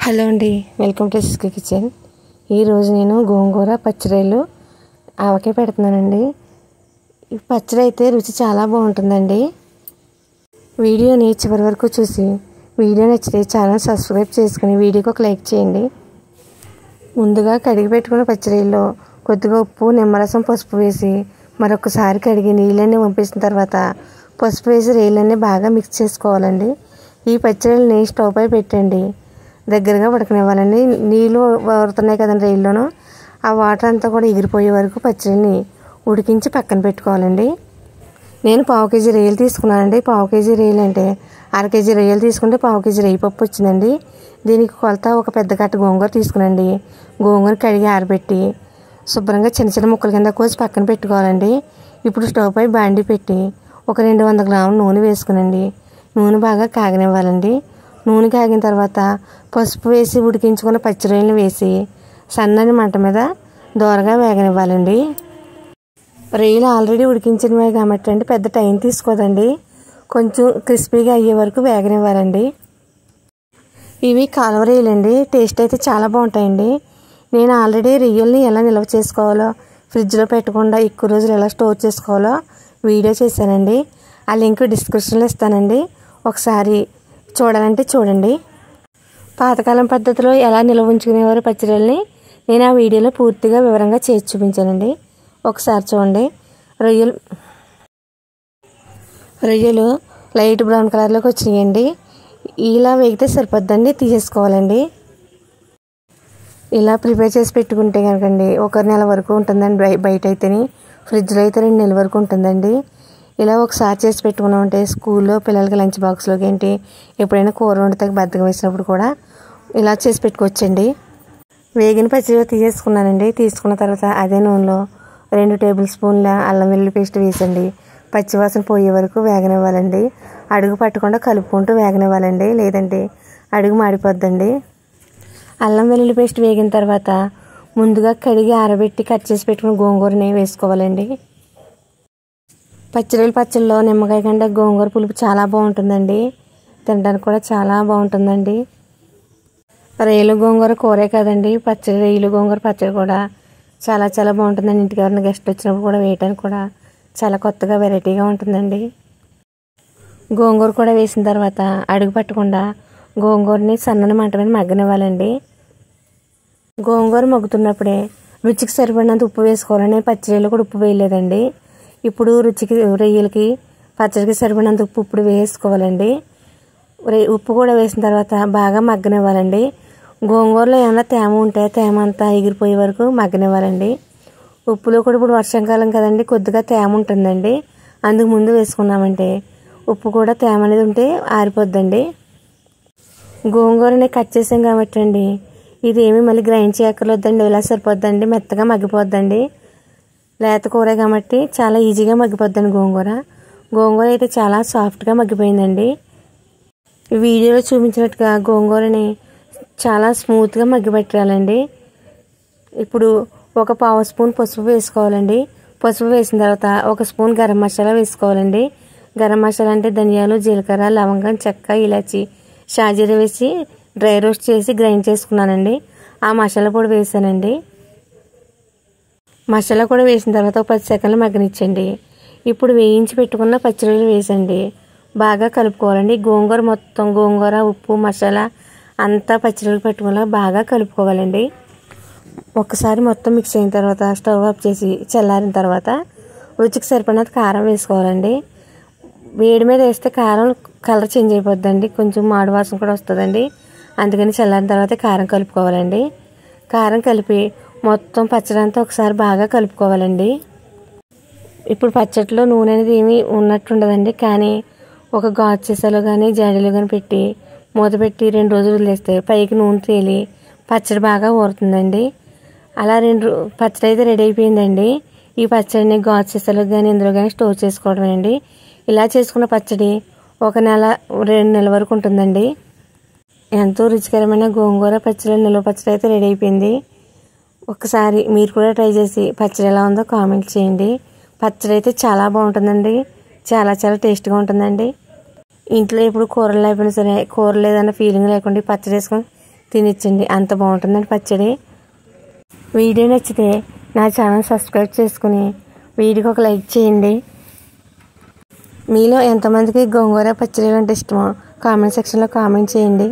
Hello అండి, welcome to సిస్కి kitchen. ఈరోజు నేను గోంగూర పచ్చడిలు ఆవకాయ పెడుతున్నానండి. ఈ పచ్చడి అయితే రుచి చాలా బాగుంటుందండి. వీడియోని చివరి వరకు చూసి వీడియో నచ్చితే ఛానల్ సబ్స్క్రైబ్ చేసుకుని వీడియోకి ఒక లైక్ చేయండి. ముందుగా కడిగి పెట్టుకున్న పచ్చడిలో కొద్దిగా ఉప్పు, నిమ్మరసం, పసుపు వేసి మరొకసారి కడిగి నీళ్ళన్నీ వంపేసిన తర్వాత పసుపు వేసి రేళ్ళన్నీ బాగా మిక్స్ చేసుకోవాలండి. ఈ పచ్చడిని స్టవ్ పై పెట్టండి, దగ్గరగా ఉడకనివ్వాలండి. నీళ్ళు వరుతున్నాయి కదండి రైల్లోనూ, ఆ వాటర్ అంతా కూడా ఎగిరిపోయే వరకు పచ్చడిని ఉడికించి పక్కన పెట్టుకోవాలండి. నేను పావు కేజీ రొయ్యలు తీసుకున్నానండి. పావు కేజీ రొయ్యలు అంటే అర కేజీ రొయ్యలు తీసుకుంటే పావు కేజీ రొయ్య పప్పు వచ్చిందండి. దీనికి కొలత ఒక పెద్ద కట్ట గోంగూర తీసుకునండి. గోంగూర కడిగి ఆరబెట్టి శుభ్రంగా చిన్న చిన్న ముక్కల కింద కోసి పక్కన పెట్టుకోవాలండి. ఇప్పుడు స్టవ్ పై బాండి పెట్టి ఒక 200 గ్రాముల నూనె వేసుకునండి. నూనె బాగా కాగనివ్వాలండి. నూనె కాగిన తర్వాత పసుపు వేసి ఉడికించుకున్న పచ్చి రొయ్యలు వేసి సన్నని మంట మీద దోరగా వేగనివ్వాలండి. రొయ్యలు ఆల్రెడీ ఉడికించినవే కాబట్టి అండి పెద్ద టైం తీసుకోదండి. కొంచెం క్రిస్పీగా అయ్యే వరకు వేగనివ్వాలండి. ఇవి కాలువ రొయ్యలండి. టేస్ట్ అయితే చాలా బాగుంటాయండి. నేను ఆల్రెడీ రొయ్యల్ని ఎలా నిల్వ చేసుకోవాలో, ఫ్రిడ్జ్లో పెట్టకుండా ఎక్కువ రోజులు ఎలా స్టోర్ చేసుకోవాలో వీడియో చేశానండి. ఆ లింక్ డిస్క్రిప్షన్లో ఇస్తానండి. ఒకసారి చూడాలంటే చూడండి. పాతకాలం పద్ధతిలో ఎలా నిల్వ ఉంచుకునేవారు పచ్చడిల్ని నేను ఆ వీడియోలో పూర్తిగా వివరంగా చేసి చూపించానండి. ఒకసారి చూడండి. రొయ్యలు లైట్ బ్రౌన్ కలర్లోకి వచ్చినాయండి. ఇలా వేగితే సరిపోద్దండి, తీసేసుకోవాలండి. ఇలా ప్రిపేర్ చేసి పెట్టుకుంటే కనుకండి ఒక నెల వరకు ఉంటుందండి. బయట అయితేనే, ఫ్రిడ్జ్లో అయితే 2 నెలల వరకు ఉంటుందండి. ఇలా ఒకసారి చేసి పెట్టుకున్నామంటే స్కూల్లో పిల్లలకి లంచ్ బాక్స్లోకి ఏంటి ఎప్పుడైనా కూర వండితే బద్దకం వేసినప్పుడు కూడా ఇలా చేసి పెట్టుకోవచ్చండి. వేగిన పచ్చడి తీసేసుకున్నానండి. తీసుకున్న తర్వాత అదే నూనెలో 2 టేబుల్ స్పూన్ల అల్లం వెల్లుల్లి పేస్ట్ వేసండి పచ్చివాసన పోయే వరకు వేగనివ్వాలండి. అడుగు పట్టకుండా కలుపుకుంటూ వేగనివ్వాలండి, లేదంటే అడుగు మాడిపోద్దండి. అల్లం వెల్లుల్లి పేస్ట్ వేగిన తర్వాత ముందుగా కడిగి ఆరబెట్టి కట్ చేసి పెట్టుకున్న గోంగూరని వేసుకోవాలండి. పచ్చడిలో నిమ్మకాయ కంటే గోంగూర పులుపు చాలా బాగుంటుందండి. తినడానికి కూడా చాలా బాగుంటుందండి. రొయ్యలు గోంగూర కూరే కదండి, రొయ్యలు గోంగూర పచ్చడి కూడా చాలా చాలా బాగుంటుందండి. ఇంటికి ఎవరైనా గెస్ట్లు వచ్చినప్పుడు కూడా వేయడానికి కూడా చాలా కొత్తగా వెరైటీగా ఉంటుందండి. గోంగూర కూడా వేసిన తర్వాత అడుగు పట్టకుండా గోంగూరని సన్నని మంట మీద మగ్గనివ్వాలండి. గోంగూర మగ్గుతున్నప్పుడే రుచికి సరిపడినంత ఉప్పు వేసుకోవాలని పచ్చడిలో కూడా ఉప్పు వేయలేదండి. ఇప్పుడు రుచికి రొయ్యలకి పచ్చడికి సరిపడినంత ఉప్పు ఇప్పుడు వేసుకోవాలండి. ఉప్పు కూడా వేసిన తర్వాత బాగా మగ్గనివ్వాలండి. గోంగూరలో ఏమైనా తేమ ఉంటే తేమ అంతా ఎగిరిపోయే వరకు మగ్గనివ్వాలండి. ఉప్పులో కూడా ఇప్పుడు వర్షాకాలం కదండి, కొద్దిగా తేమ ఉంటుందండి. అందుకు ముందు వేసుకున్నామంటే ఉప్పు కూడా తేమ అనేది ఉంటే ఆరిపోద్దండి. గోంగూరని కట్ చేసాం కాబట్టి అండి ఇది ఏమి మళ్ళీ గ్రైండ్ చేయక్కర్లేదండి. ఇలా సరిపోద్దండి, మెత్తగా మగ్గిపోద్దండి. లేత కూర కాబట్టి చాలా ఈజీగా మగ్గిపోద్దండి గోంగూర అయితే చాలా సాఫ్ట్గా మగ్గిపోయిందండి. ఈ వీడియోలో చూపించినట్టుగా గోంగూరని చాలా స్మూత్గా మగ్గిపెట్టాలండి. ఇప్పుడు ఒక పావు స్పూన్ పసుపు వేసుకోవాలండి. పసుపు వేసిన తర్వాత ఒక స్పూన్ గరం మసాలా వేసుకోవాలండి. గరం మసాలా అంటే ధనియాలు, జీలకర్ర, లవంగం, చెక్క, ఇలాచి, షాజీరా వేసి డ్రై రోస్ట్ చేసి గ్రైండ్ చేసుకున్నానండి. ఆ మసాలా పొడి వేసానండి. మసాలా కూడా వేసిన తర్వాత ఒక 10 సెకండ్లు మగ్గనిచ్చండి. ఇప్పుడు వేయించి పెట్టుకున్న పచ్చిరొయ్యలు వేసండి బాగా కలుపుకోవాలండి. గోంగూర, ఉప్పు, మసాలా అంతా పచ్చిరొయ్యలు పెట్టుకునేలా బాగా కలుపుకోవాలండి. ఒక్కసారి మొత్తం మిక్స్ అయిన తర్వాత స్టవ్ ఆఫ్ చేసి చల్లారిన తర్వాత రుచికి సరిపడినంత కారం వేసుకోవాలండి. వేడి మీద వేస్తే కారం కలర్ చేంజ్ అయిపోద్దండి, కొంచెం మాడు వాసన కూడా వస్తుందండి. అందుకని చల్లారిన తర్వాత కారం కలుపుకోవాలండి. కారం కలిపి మొత్తం పచ్చడి అంతా ఒకసారి బాగా కలుపుకోవాలండి. ఇప్పుడు పచ్చడిలో నూనె అనేది ఏమీ ఉన్నట్టు ఉండదండి, కానీ ఒక గాజు సీసాలో కానీ జాడీలో కానీ పెట్టి మూత పెట్టి 2 రోజులు వదిలేస్తే పైకి నూనె తేలి పచ్చడి బాగా ఊరుతుందండి. అలా పచ్చడి అయితే రెడీ అయిపోయిందండి. ఈ పచ్చడిని గాజు సీసాలో కానీ ఇందులో కానీ స్టోర్ చేసుకోవడమేనండి. ఇలా చేసుకున్న పచ్చడి ఒక నెల 2 నెలల వరకు ఉంటుందండి. ఎంతో రుచికరమైన గోంగూర పచ్చడి, నిల్వ పచ్చడి అయితే రెడీ అయిపోయింది. ఒకసారి మీరు కూడా ట్రై చేసి పచ్చడి ఎలా ఉందో కామెంట్ చేయండి. పచ్చడి అయితే చాలా బాగుంటుందండి, చాలా చాలా టేస్ట్గా ఉంటుందండి. ఇంట్లో ఇప్పుడు కూరలు లేకపోయినా సరే, కూర లేదన్న ఫీలింగ్ లేకుండా పచ్చడి వేసుకొని తినిచ్చండి, అంత బాగుంటుందండి పచ్చడి. వీడియో నచ్చితే నా ఛానల్ సబ్స్క్రైబ్ చేసుకుని వీడియోకి ఒక లైక్ చేయండి. మీలో ఎంతమందికి గోంగూర పచ్చడి అంటే ఇష్టమో కామెంట్ సెక్షన్లో కామెంట్ చేయండి.